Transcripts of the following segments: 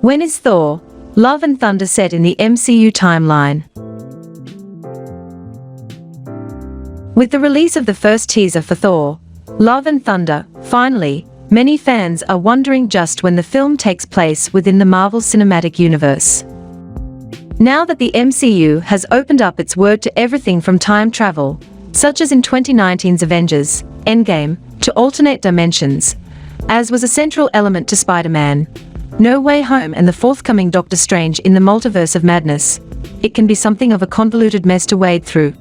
When is Thor, Love and Thunder set in the MCU timeline? With the release of the first teaser for Thor, Love and Thunder, finally, many fans are wondering just when the film takes place within the Marvel Cinematic Universe. Now that the MCU has opened up its world to everything from time travel, such as in 2019's Avengers, Endgame, to alternate dimensions, as was a central element to Spider-Man, No Way Home and the forthcoming Doctor Strange in the Multiverse of Madness, it can be something of a convoluted mess to wade through.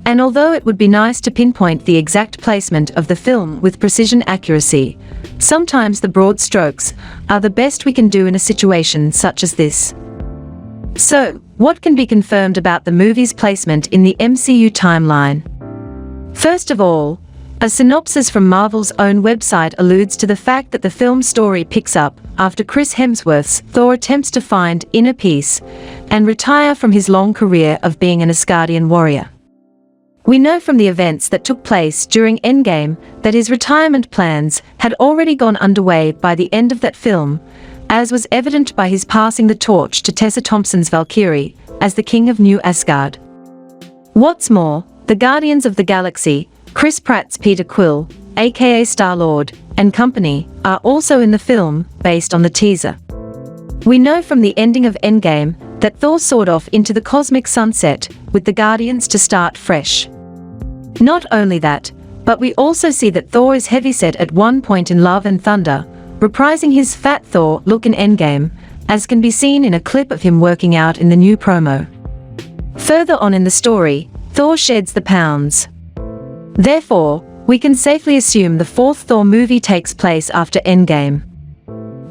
And although it would be nice to pinpoint the exact placement of the film with precision accuracy, sometimes the broad strokes are the best we can do in a situation such as this. So, what can be confirmed about the movie's placement in the MCU timeline? First of all, a synopsis from Marvel's own website alludes to the fact that the film's story picks up after Chris Hemsworth's Thor attempts to find inner peace and retire from his long career of being an Asgardian warrior. We know from the events that took place during Endgame that his retirement plans had already gone underway by the end of that film, as was evident by his passing the torch to Tessa Thompson's Valkyrie as the King of New Asgard. What's more, the Guardians of the Galaxy, Chris Pratt's Peter Quill, aka Star-Lord, and company, are also in the film, based on the teaser. We know from the ending of Endgame that Thor soared off into the cosmic sunset with the Guardians to start fresh. Not only that, but we also see that Thor is heavyset at one point in Love and Thunder, reprising his fat Thor look in Endgame, as can be seen in a clip of him working out in the new promo. Further on in the story, Thor sheds the pounds. Therefore, we can safely assume the fourth Thor movie takes place after Endgame.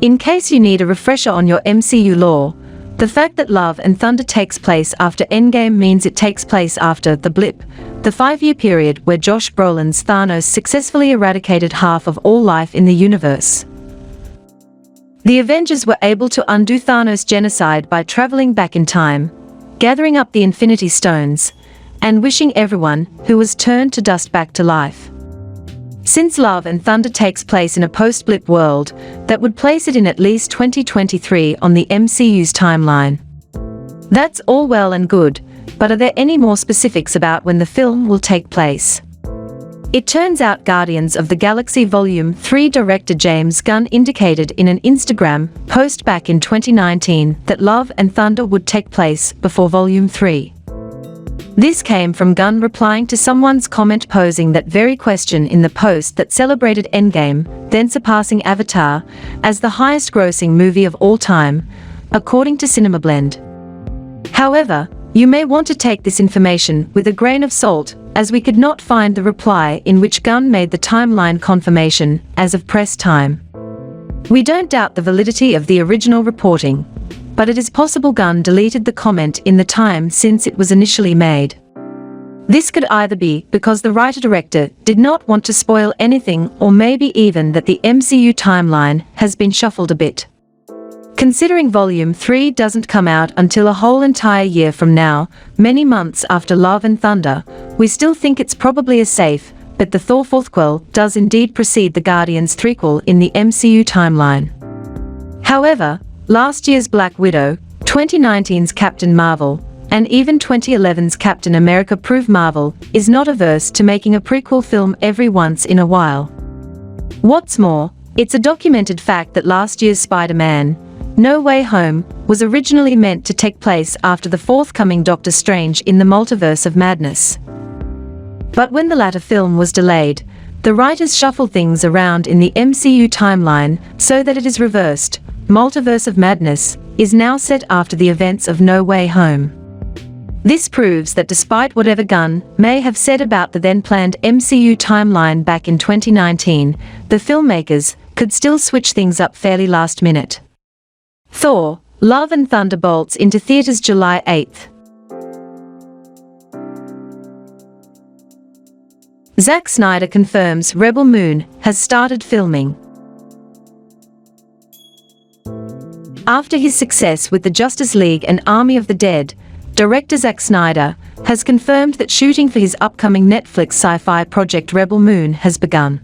In case you need a refresher on your MCU lore, the fact that Love and Thunder takes place after Endgame means it takes place after The Blip, the 5-year period where Josh Brolin's Thanos successfully eradicated half of all life in the universe. The Avengers were able to undo Thanos' genocide by traveling back in time, gathering up the Infinity Stones, and wishing everyone who was turned to dust back to life. Since Love and Thunder takes place in a post-blip world, that would place it in at least 2023 on the MCU's timeline. That's all well and good, but are there any more specifics about when the film will take place? It turns out Guardians of the Galaxy Volume 3 director James Gunn indicated in an Instagram post back in 2019 that Love and Thunder would take place before Volume 3. This came from Gunn replying to someone's comment posing that very question in the post that celebrated Endgame, then surpassing Avatar, as the highest-grossing movie of all time, according to CinemaBlend. However, you may want to take this information with a grain of salt, as we could not find the reply in which Gunn made the timeline confirmation as of press time. We don't doubt the validity of the original reporting, but it is possible Gunn deleted the comment in the time since it was initially made. This could either be because the writer-director did not want to spoil anything, or maybe even that the MCU timeline has been shuffled a bit. Considering Volume 3 doesn't come out until a whole entire year from now, many months after Love and Thunder, we still think it's probably a safe bet the Thor fourthquel does indeed precede the Guardians threequel in the MCU timeline. However, last year's Black Widow, 2019's Captain Marvel, and even 2011's Captain America prove Marvel is not averse to making a prequel film every once in a while. What's more, it's a documented fact that last year's Spider-Man, No Way Home, was originally meant to take place after the forthcoming Doctor Strange in the Multiverse of Madness. But when the latter film was delayed, the writers shuffled things around in the MCU timeline so that it is reversed. Multiverse of Madness is now set after the events of No Way Home. This proves that despite whatever Gunn may have said about the then-planned MCU timeline back in 2019, the filmmakers could still switch things up fairly last minute. Thor, Love and Thunder bolts into theaters July 8th. Zack Snyder confirms Rebel Moon has started filming. After his success with the Justice League and Army of the Dead, director Zack Snyder has confirmed that shooting for his upcoming Netflix sci-fi project Rebel Moon has begun.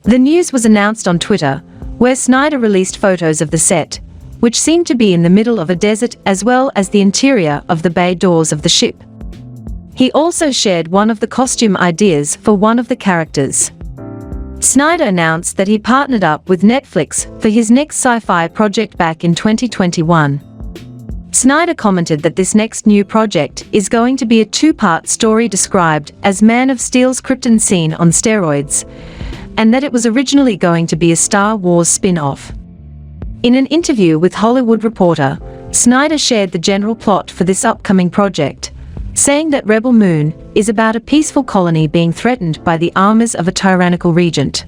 The news was announced on Twitter, where Snyder released photos of the set, which seem to be in the middle of a desert, as well as the interior of the bay doors of the ship. He also shared one of the costume ideas for one of the characters. Snyder announced that he partnered up with Netflix for his next sci-fi project back in 2021. Snyder commented that this next new project is going to be a two-part story described as Man of Steel's Krypton scene on steroids, and that it was originally going to be a Star Wars spin-off. In an interview with Hollywood Reporter, Snyder shared the general plot for this upcoming project, saying that Rebel Moon is about a peaceful colony being threatened by the armies of a tyrannical regent.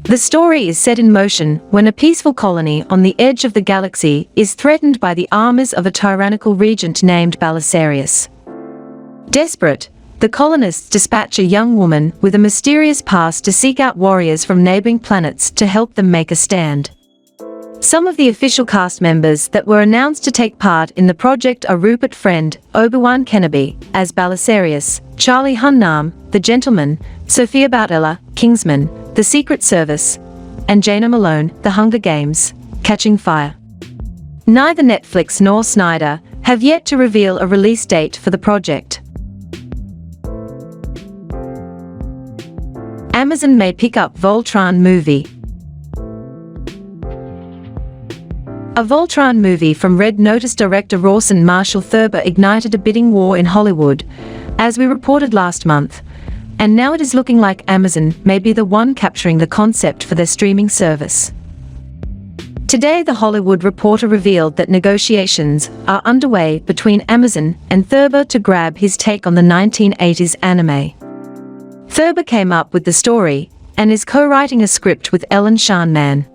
The story is set in motion when a peaceful colony on the edge of the galaxy is threatened by the armies of a tyrannical regent named Belisarius. Desperate, the colonists dispatch a young woman with a mysterious past to seek out warriors from neighboring planets to help them make a stand. Some of the official cast members that were announced to take part in the project are Rupert Friend, Obi-Wan Kenobi, as Belisarius, Charlie Hunnam, The Gentleman, Sophia Boutella, Kingsman, The Secret Service, and Jaina Malone, The Hunger Games, Catching Fire. Neither Netflix nor Snyder have yet to reveal a release date for the project. Amazon may pick up Voltron movie. A Voltron movie from Red Notice director Rawson Marshall Thurber ignited a bidding war in Hollywood, as we reported last month, and now it is looking like Amazon may be the one capturing the concept for their streaming service. Today, The Hollywood Reporter revealed that negotiations are underway between Amazon and Thurber to grab his take on the 1980s anime. Thurber came up with the story and is co-writing a script with Ellen Shanman.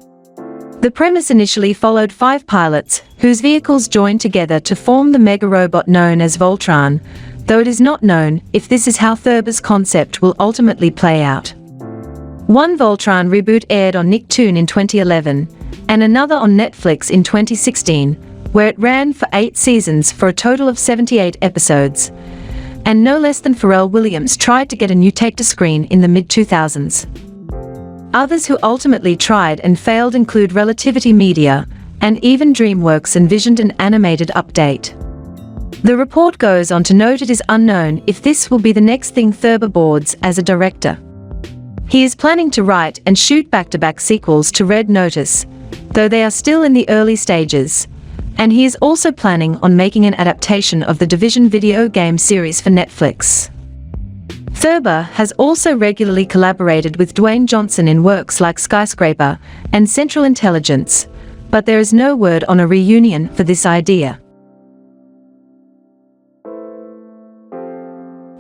The premise initially followed 5 pilots whose vehicles joined together to form the mega robot known as Voltron, though it is not known if this is how Thurber's concept will ultimately play out. One Voltron reboot aired on Nicktoon in 2011, and another on Netflix in 2016, where it ran for 8 seasons for a total of 78 episodes. And no less than Pharrell Williams tried to get a new take to screen in the mid-2000s. Others who ultimately tried and failed include Relativity Media, and even DreamWorks envisioned an animated update. The report goes on to note it is unknown if this will be the next thing Thurber boards as a director. He is planning to write and shoot back-to-back sequels to Red Notice, though they are still in the early stages, and he is also planning on making an adaptation of the Division video game series for Netflix. Thurber has also regularly collaborated with Dwayne Johnson in works like Skyscraper and Central Intelligence, but there is no word on a reunion for this idea.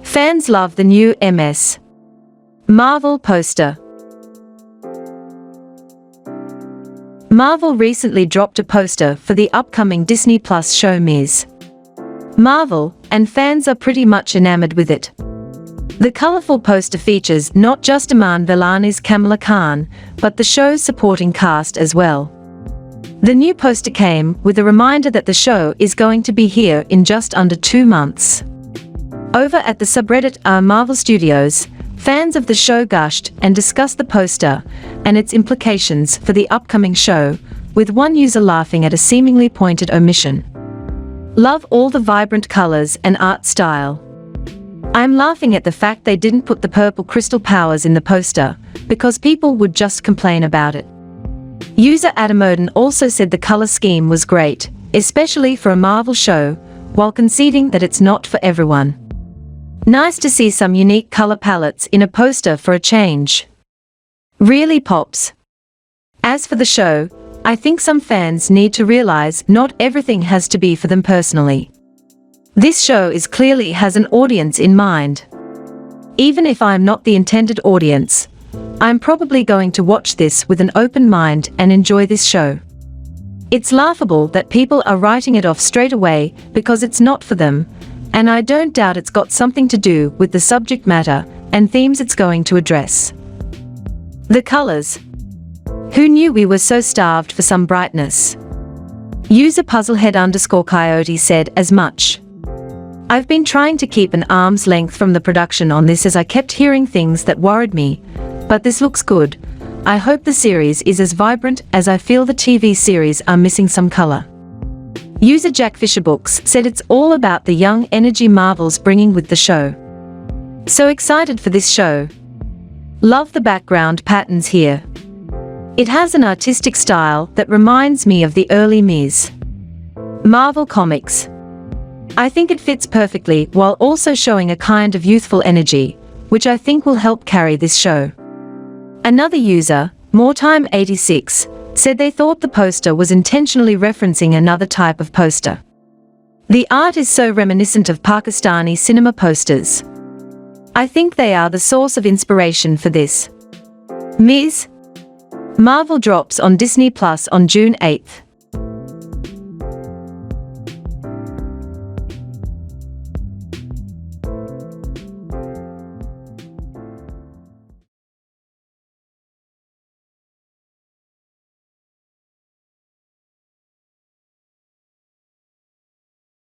Fans love the new Ms. Marvel poster. Marvel recently dropped a poster for the upcoming Disney Plus show Ms. Marvel, and fans are pretty much enamored with it. The colorful poster features not just Iman Vellani's Kamala Khan, but the show's supporting cast as well. The new poster came with a reminder that the show is going to be here in just under 2 months. Over at the subreddit Marvel Studios, fans of the show gushed and discussed the poster and its implications for the upcoming show, with one user laughing at a seemingly pointed omission. Love all the vibrant colors and art style. I'm laughing at the fact they didn't put the purple crystal powers in the poster, because people would just complain about it. User Adamodin also said the color scheme was great, especially for a Marvel show, while conceding that it's not for everyone. Nice to see some unique color palettes in a poster for a change. Really pops. As for the show, I think some fans need to realize not everything has to be for them personally. This show clearly has an audience in mind. Even if I'm not the intended audience, I'm probably going to watch this with an open mind and enjoy this show. It's laughable that people are writing it off straight away because it's not for them, and I don't doubt it's got something to do with the subject matter and themes it's going to address. The colors. Who knew we were so starved for some brightness? User Puzzlehead_Coyote said as much. I've been trying to keep an arm's length from the production on this as I kept hearing things that worried me, but this looks good. I hope the series is as vibrant as I feel the TV series are missing some color. User Jack Fisherbooks said it's all about the young energy Marvel's bringing with the show. So excited for this show. Love the background patterns here. It has an artistic style that reminds me of the early Ms. Marvel comics. I think it fits perfectly while also showing a kind of youthful energy, which I think will help carry this show. Another user, MoreTime86, said they thought the poster was intentionally referencing another type of poster. The art is so reminiscent of Pakistani cinema posters. I think they are the source of inspiration for this. Ms. Marvel drops on Disney Plus on June 8th.